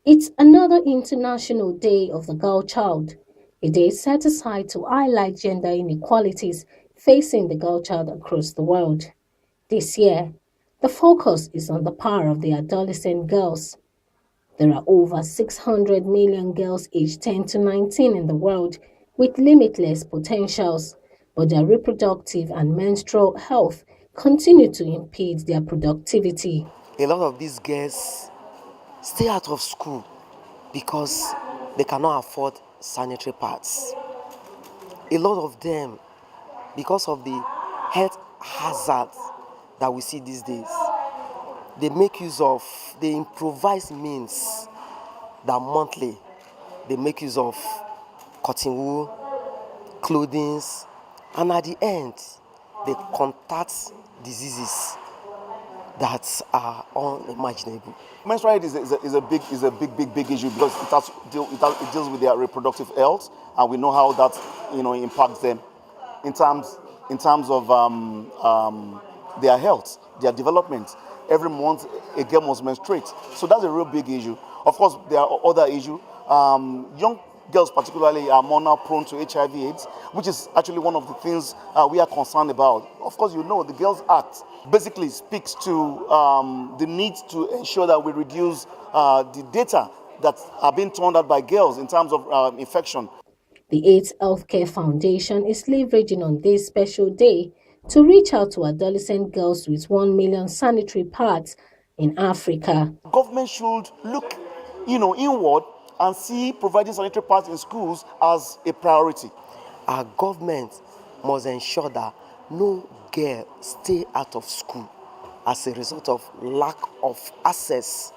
It's another International Day of the Girl Child, a day set aside to highlight gender inequalities facing the girl child across the world. This year, the focus is on the power of the adolescent girls. There are over 600 million girls aged 10 to 19 in the world with limitless potentials, but their reproductive and menstrual health continue to impede their productivity. A lot of these girls stay out of school because they cannot afford sanitary pads. A lot of them, because of the health hazards that we see these days, they improvise means that monthly they make use of cotton wool, clothing, and at the end, they contact diseases that are unimaginable. Menstrual health is a big issue because it deals with their reproductive health, and we know how that impacts them in terms of their health, their development. Every month a girl must menstruate, so that's a real big issue. Of course, there are other issues. Young girls particularly are more now prone to HIV/AIDS, which is actually one of the things we are concerned about. Of course, the Girls Act basically speaks to the need to ensure that we reduce the data that are being turned out by girls in terms of infection. The AIDS Healthcare Foundation is leveraging on this special day to reach out to adolescent girls with 1 million sanitary pads in Africa. Government should look, inward and see providing sanitary pads in schools as a priority. Our government must ensure that no girl stay out of school as a result of lack of access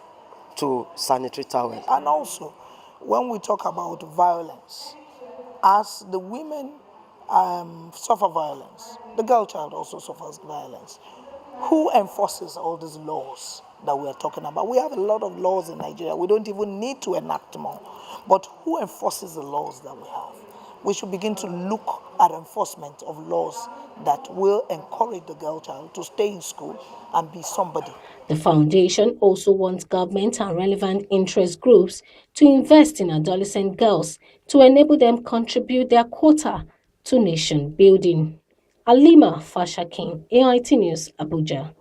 to sanitary towels. And also, when we talk about violence, as the women suffer violence, the girl child also suffers violence. Who enforces all these laws that we are talking about? We have a lot of laws in Nigeria. We don't even need to enact more. But who enforces the laws that we have? We should begin to look at enforcement of laws that will encourage the girl child to stay in school and be somebody. The foundation also wants government and relevant interest groups to invest in adolescent girls to enable them contribute their quota to nation building. Alima Fashakin, AIT News, Abuja.